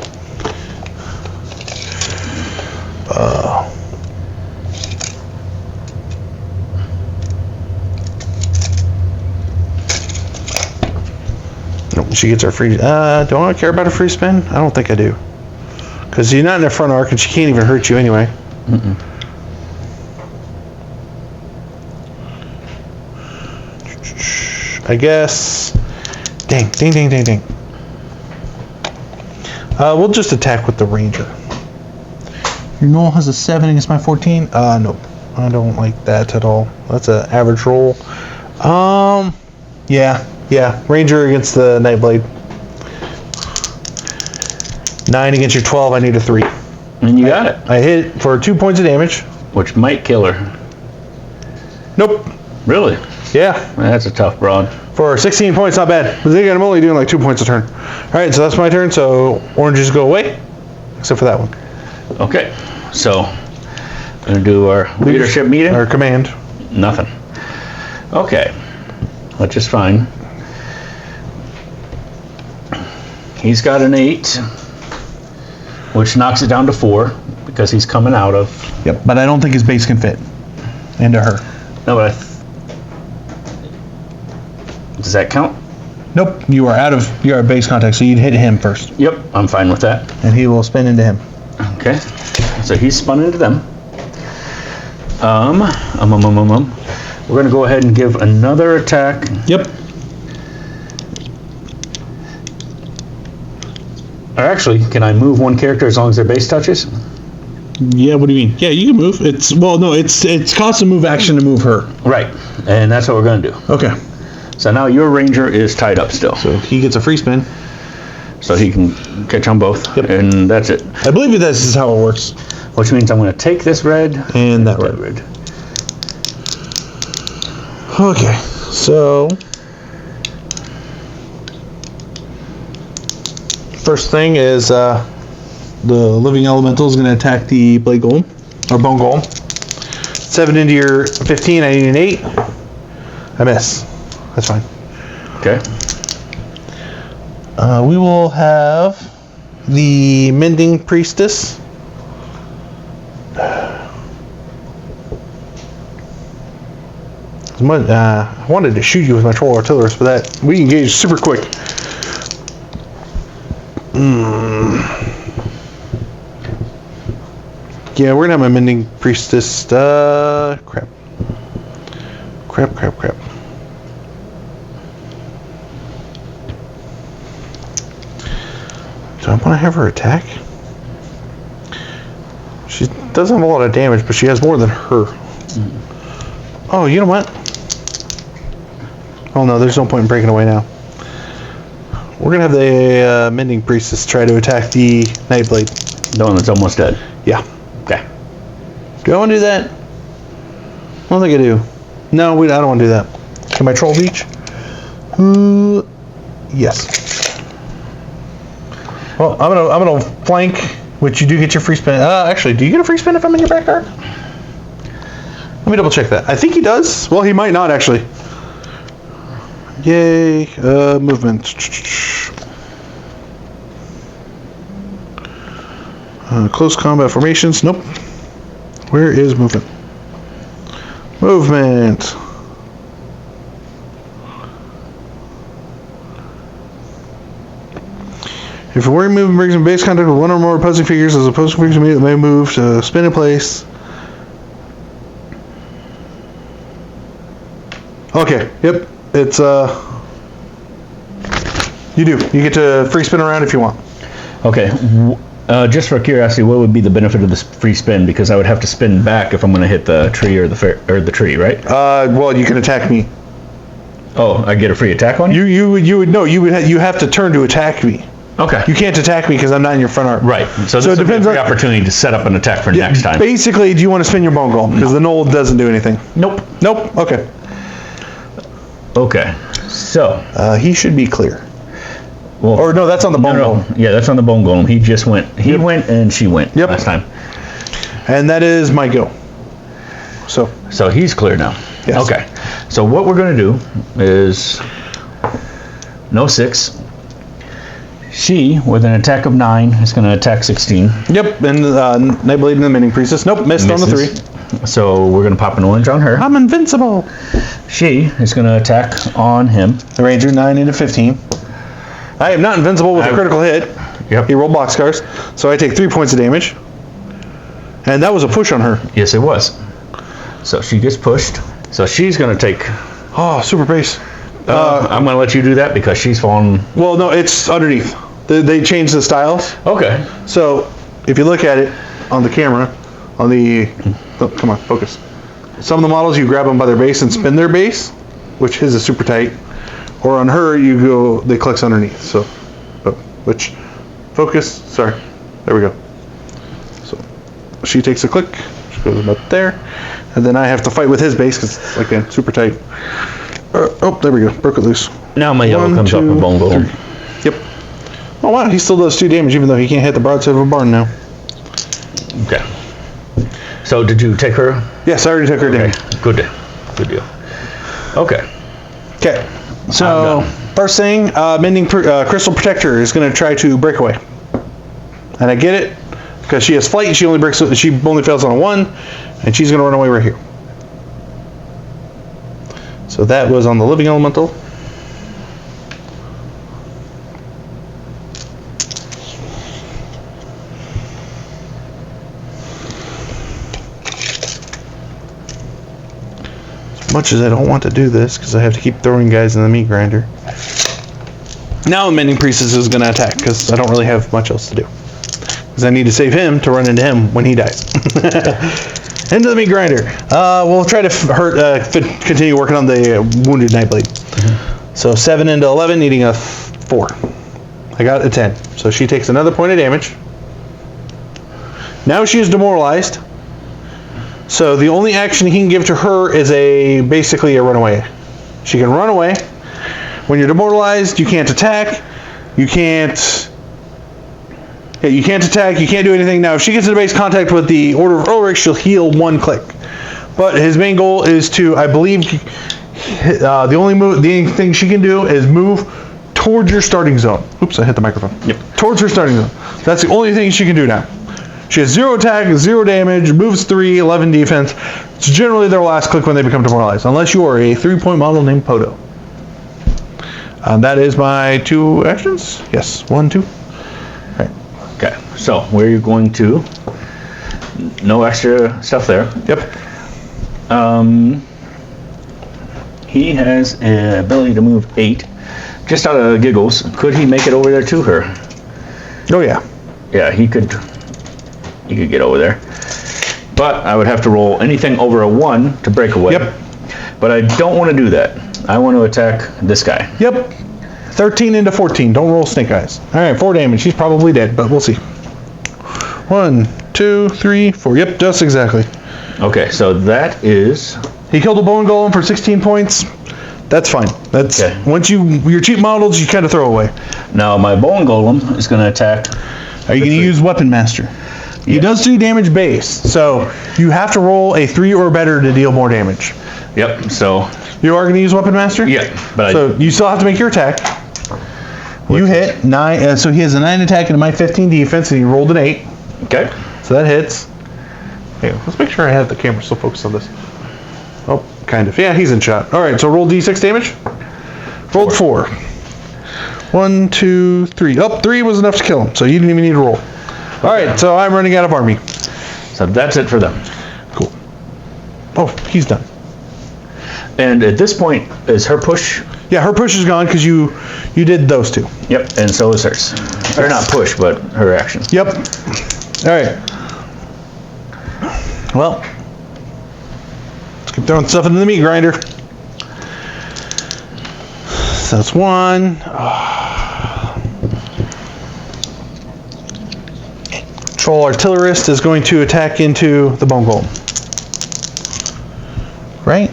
She gets her free. Do I care about a free spin? I don't think I do. Because you're not in the front arc and she can't even hurt you anyway. Mm-mm. I guess. Dang. We'll just attack with the ranger. Your Knoll has a 7 against my 14. Nope. I don't like that at all. That's an average roll. Yeah. Ranger against the Nightblade. 9 against your 12. I need a 3. And you got it. I hit for 2 points of damage. Which might kill her. Nope. Really? Yeah. That's a tough broad. For 16 points, not bad. But I'm only doing like 2 points a turn. All right, so that's my turn. So oranges go away, except for that one. Okay. So we're gonna do our leadership meeting. Or command. Nothing. Okay. Which is fine. He's got an 8, which knocks it down to 4 because he's coming out of. Yep. But I don't think his base can fit into her. No, but does that count? Nope. You are at base contact, so you'd hit him first. Yep, I'm fine with that. And he will spin into him. Okay. So he's spun into them. We're gonna go ahead and give another attack. Yep. Or actually, can I move one character as long as their base touches? Yeah, what do you mean? Yeah, you can move. It's cost a move action to move her. Right. And that's what we're gonna do. Okay. So now your ranger is tied up still. So he gets a free spin. So he can catch on both. Yep. And that's it. I believe this is how it works. Which means I'm gonna take this red. And that red. Okay. So first thing is the living elemental is going to attack the blade golem or bone golem. 7 into your 15. I need an 8. I miss. That's fine. Okay. We will have the mending priestess. I wanted to shoot you with my troll artillerist, but that we engaged super quick. Yeah, we're gonna have my mending priestess. Crap. Do I want to have her attack? She doesn't have a lot of damage, but she has more than her. Oh, you know what? Oh no, there's no point in breaking away now. We're gonna have the mending priestess try to attack the Nightblade. The one that's almost dead. Yeah. Okay. Do I want to do that? I don't think I do. No, I don't want to do that. Can my troll reach? Yes. Well, I'm gonna flank, which you do get your free spin. Actually, do you get a free spin if I'm in your backyard? Let me double check that. I think he does. Well, he might not actually. Yay! Movement. Close combat formations. Nope. Where is movement? Movement. If a warrior movement brings in base contact with one or more opposing figures, as opposing figures may move to spin in place. Okay, yep. It's you do. You get to free spin around if you want. Okay. Just for curiosity, what would be the benefit of this free spin? Because I would have to spin back if I'm going to hit the tree or the tree, right? Well, you can attack me. Oh, I get a free attack on you? You have to turn to attack me. Okay. You can't attack me because I'm not in your front arm. Right. So this would be a free opportunity to set up an attack for next time. Basically, do you want to spin your bone golem? Because the knoll doesn't do anything. Nope. Nope. Okay. Okay. So. He should be clear. Well, or no, that's on the bone golem. Yeah, that's on the bone golem. He just went. He went and she went last time. And that is my go. So he's clear now. Yes. Okay. So what we're going to do is no 6. She, with an attack of 9, is going to attack 16. Yep, and Nightblade and the Mending Priestess. Nope, missed on the 3. So we're going to pop an orange on her. I'm invincible. She is going to attack on him. The Ranger, 9 into 15. I am not invincible with a critical hit. Yep. He rolled boxcars, so I take 3 points of damage. And that was a push on her. Yes, it was. So she gets pushed. So she's going to take... Oh, super base. I'm going to let you do that because she's fallen... Well, no, it's underneath. They changed the styles. Okay. So, if you look at it on the camera, on the... Oh, come on, focus. Some of the models, you grab them by their base and spin their base, which his is super tight. Or on her, you go, they clicks underneath. So, which... Focus. Sorry. There we go. So, she takes a click. She goes about there. And then I have to fight with his base because, again, super tight. Oh, there we go. Broke it loose. Now my yellow comes up with bone golem. Yep. Oh wow, he still does 2 damage even though he can't hit the broadside of a barn now. Okay. So did you take her? Yes, I already took her damage. Good deal. Good deal. Okay. Okay. So first thing, Mending Crystal Protector is going to try to break away. And I get it because she has flight and she only fails on a 1, and she's going to run away right here. So that was on the living elemental. As much as I don't want to do this, because I have to keep throwing guys in the meat grinder. Now the Mending Priestess is going to attack, because I don't really have much else to do. Because I need to save him to run into him when he dies. Into the meat grinder. We'll try to continue working on the wounded Nightblade. Mm-hmm. So 7 into 11, needing a 4. I got a 10. So she takes another point of damage. Now she is demoralized. So the only action he can give to her is basically a runaway. She can run away. When you're demoralized, you can't attack. You can't attack, you can't do anything. Now, if she gets into base contact with the Order of Ulrich, she'll heal 1 click. But his main goal is to, I believe, the only thing she can do is move towards your starting zone. Oops, I hit the microphone. Yep. Towards her starting zone. That's the only thing she can do now. She has 0 attack, 0 damage, moves 3, 11 defense. It's generally their last click when they become demoralized, unless you are a 3-point model named Poto. That is my 2 actions. Yes, 1, 2. Right. Okay, so where are you going to? No extra stuff there. Yep. He has an ability to move 8. Just out of giggles, could he make it over there to her? Oh yeah. Yeah, he could get over there. But I would have to roll anything over a 1 to break away. Yep. But I don't want to do that. I want to attack this guy. Yep. 13 into 14. Don't roll snake eyes. All right, 4 damage. He's probably dead, but we'll see. 1, 2, 3, 4. Yep, just exactly. Okay, so that is... He killed a bone golem for 16 points. That's fine. That's okay. Once your cheap models, you kind of throw away. Now my bone golem is going to attack. Are you going to use Weapon Master? Yeah. He does do damage base, so you have to roll a 3 or better to deal more damage. Yep. So you are going to use Weapon Master? Yeah, but so you still have to make your attack. You hit 9. So he has a 9 attack and a my 15 defense, and he rolled an 8. Okay. So that hits. Hey, let's make sure I have the camera still focused on this. Oh, kind of. Yeah, he's in shot. All right, so roll d6 damage. Rolled 4. 1, 2, 3. Oh, 3 was enough to kill him, so you didn't even need to roll. All right, so I'm running out of army. So that's it for them. Cool. Oh, he's done. And at this point, is her push? Yeah, her push is gone because you did those 2. Yep, and so is hers. Or not push, but her action. Yep. All right. Well, let's keep throwing stuff into the meat grinder. So that's 1. Troll Artillerist is going to attack into the bone golem. Right?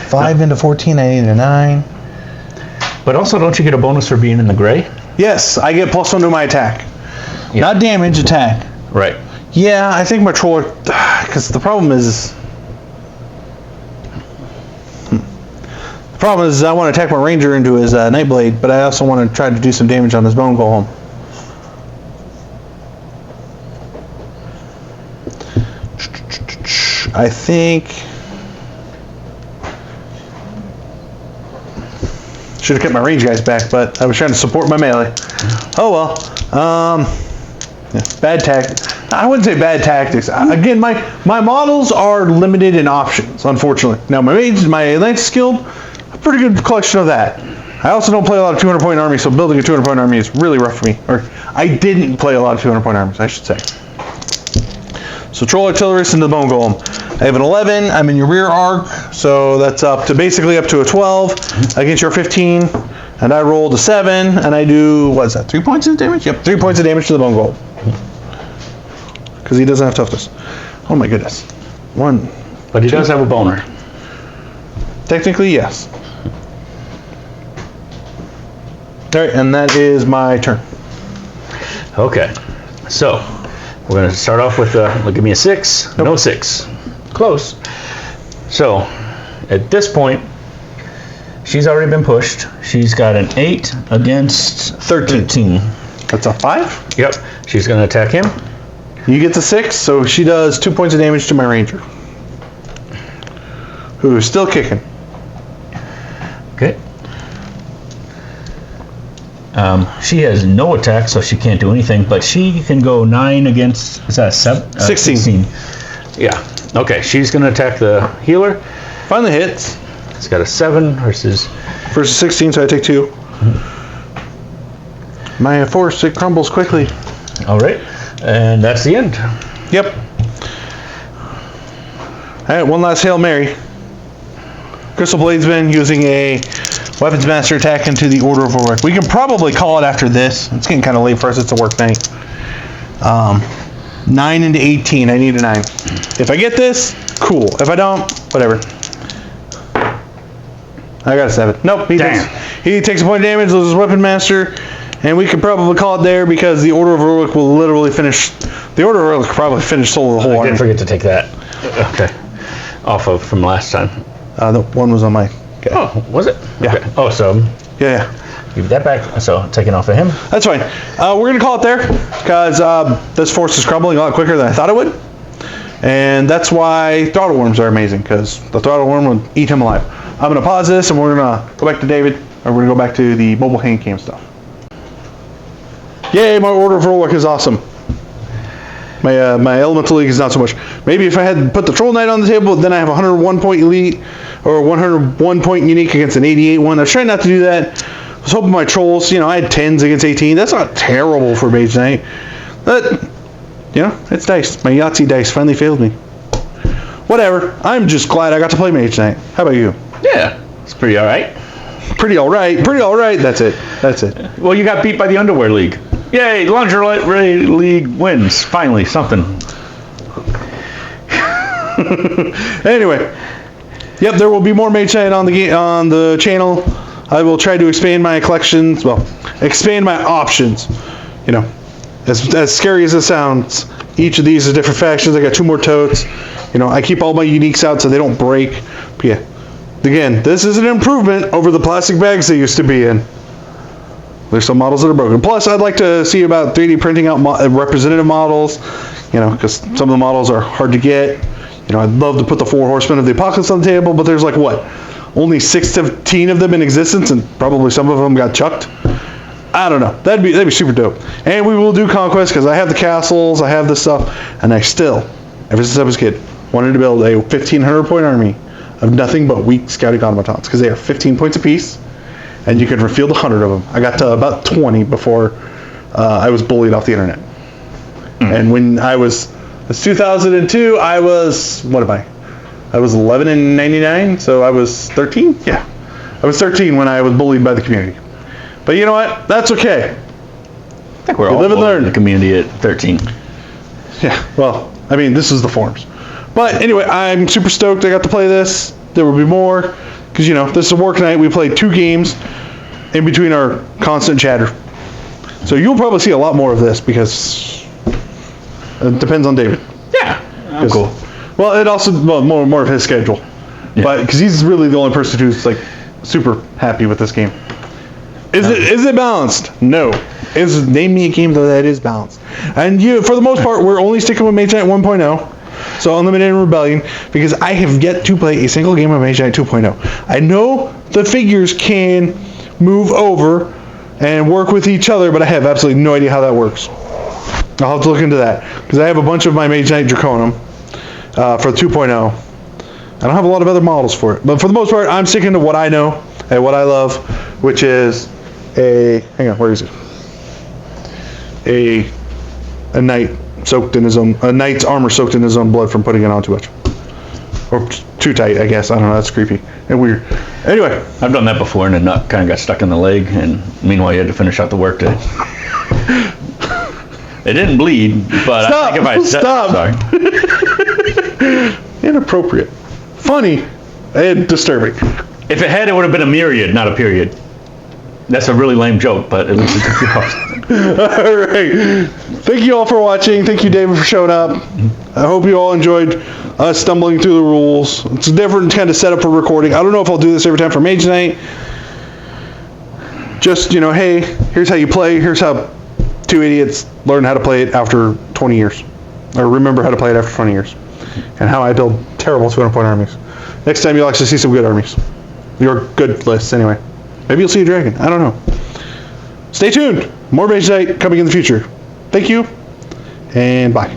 5 into 14, I need a 9. But also, don't you get a bonus for being in the gray? Yes, I get +1 to my attack. Yep. Not damage, attack. Right. Yeah, I think my troll, because the problem is I want to attack my ranger into his Nightblade, but I also want to try to do some damage on his bone golem. I think should have kept my range guys back, but I was trying to support my melee. Oh well. Yeah, bad tactics. I wouldn't say bad tactics. Again, my models are limited in options, unfortunately. Now my mage, my lance skilled, a pretty good collection of that. I also don't play a lot of 200-point armies, so building a 200-point army is really rough for me. Or I didn't play a lot of 200-point armies, I should say. So Troll Artillerist into the Bone Golem. I have an 11. I'm in your rear arc, so that's basically up to a 12 against your 15. And I rolled a 7, and I do, what is that, 3 points of damage? Yep, 3 points of damage to the Bone Golem. Because he doesn't have toughness. Oh my goodness. 1. But he does have a boner. Technically, yes. Alright, and that is my turn. Okay. So, we're going to start off with, give me a 6. Nope. No 6. Close. So, at this point, she's already been pushed. She's got an 8 against 13. That's a 5? Yep. She's going to attack him. You get the 6, so she does 2 points of damage to my ranger, who is still kicking. Okay. She has no attack, so she can't do anything, but she can go 9 against, is that 7? 16. Yeah. Okay, she's going to attack the healer. Finally hits. It's got a 7 versus 16, so I take 2. My force, it crumbles quickly. All right, and that's the end. Yep. All right, one last Hail Mary. Crystal Bladesman using a Weapons Master attack into the Order of Warwick. We can probably call it after this. It's getting kind of late for us. It's a work night. 9 into 18. I need a 9. If I get this, cool. If I don't, whatever. I got a 7. Nope. He takes a point of damage, loses Weapon Master, and we could probably call it there because the Order of Warwick will literally finish. The Order of Warwick probably finish solo the whole army. I didn't forget to take that. Okay. Off of from last time. The one was on my. Okay. Oh, was it? Yeah. Okay. Oh, so. Yeah. Give that back. So taking off of him. That's fine. We're gonna call it there because this force is crumbling a lot quicker than I thought it would, and that's why throttle worms are amazing because the throttle worm will eat him alive. I'm gonna pause this and we're gonna go back to David, or we're gonna go back to the mobile hand cam stuff. Yay! My order of roll is awesome. My elemental league is not so much. Maybe if I had put the troll knight on the table, then I have 101 point elite or 101 point unique against an 88 one. I was trying not to do that. I was hoping my trolls, you know, I had 10s against 18. That's not terrible for Mage Knight. But, you know, it's dice. My Yahtzee dice finally failed me. Whatever. I'm just glad I got to play Mage Knight. How about you? Yeah, it's pretty all right. Pretty all right. Pretty all right. That's it. That's it. Well, you got beat by the Underwear League. Yay, Lingerie League wins. Finally, something. Anyway. Yep, there will be more Mage Knight on the channel. I will try to expand my collections, well, expand my options. You know, as scary as it sounds, each of these is different factions. I got 2 more totes. You know, I keep all my uniques out so they don't break. But yeah, again, this is an improvement over the plastic bags they used to be in. There's some models that are broken. Plus, I'd like to see about 3D printing out representative models, you know, because some of the models are hard to get. You know, I'd love to put the 4 Horsemen of the Apocalypse on the table, but there's like, what, only 16 of them in existence, and probably some of them got chucked. I don't know. That'd be super dope. And we will do Conquest, because I have the castles, I have this stuff, and I still, ever since I was a kid, wanted to build a 1,500 point army of nothing but weak scouting automatons, because they are 15 points apiece, and you can refield 100 of them. I got to about 20 before I was bullied off the internet. And when it's 2002, I was, what am I? I was 11 in 99, so I was 13? Yeah. I was 13 when I was bullied by the community. But you know what? That's okay. I think we're all live and bullied learn. in the community at 13. Yeah, well, I mean, this is the forums. But anyway, I'm super stoked I got to play this. There will be more, because, you know, this is a work night. We played 2 games in between our constant chatter. So you'll probably see a lot more of this, because it depends on David. Yeah, I'm cool. Well, it also, well, more of his schedule. Yeah. But, because he's really the only person who's, like, super happy with this game. Is it balanced? No. Name me a game though that is balanced. And for the most part, we're only sticking with Mage Knight 1.0, so Unlimited and Rebellion, because I have yet to play a single game of Mage Knight 2.0. I know the figures can move over and work with each other, but I have absolutely no idea how that works. I'll have to look into that, because I have a bunch of my Mage Knight Draconum for 2.0. I don't have a lot of other models for it, but for the most part, I'm sticking to what I know and what I love, which is hang on, where is it? A knight soaked in his own, a knight's armor soaked in his own blood from putting it on too much. Or too tight, I guess. I don't know, that's creepy and weird. Anyway. I've done that before and the nut kind of got stuck in the leg, and meanwhile you had to finish out the work day. It didn't bleed, but stop, I think if I stop. Sorry. Inappropriate. Funny and disturbing. If it had, it would have been a myriad, not a period. That's a really lame joke, but at least it's all right. Thank you all for watching. Thank you, David, for showing up. I hope you all enjoyed us stumbling through the rules. It's a different kind of setup for recording. I don't know if I'll do this every time for Mage Knight. Just, you know, hey, here's how you play. Here's how 2 idiots learn how to play it after 20 years. Or remember how to play it after 20 years. And how I build terrible 200-point armies. Next time you'll actually see some good armies. Your good lists, anyway. Maybe you'll see a dragon. I don't know. Stay tuned. More Mage Knight coming in the future. Thank you, and bye.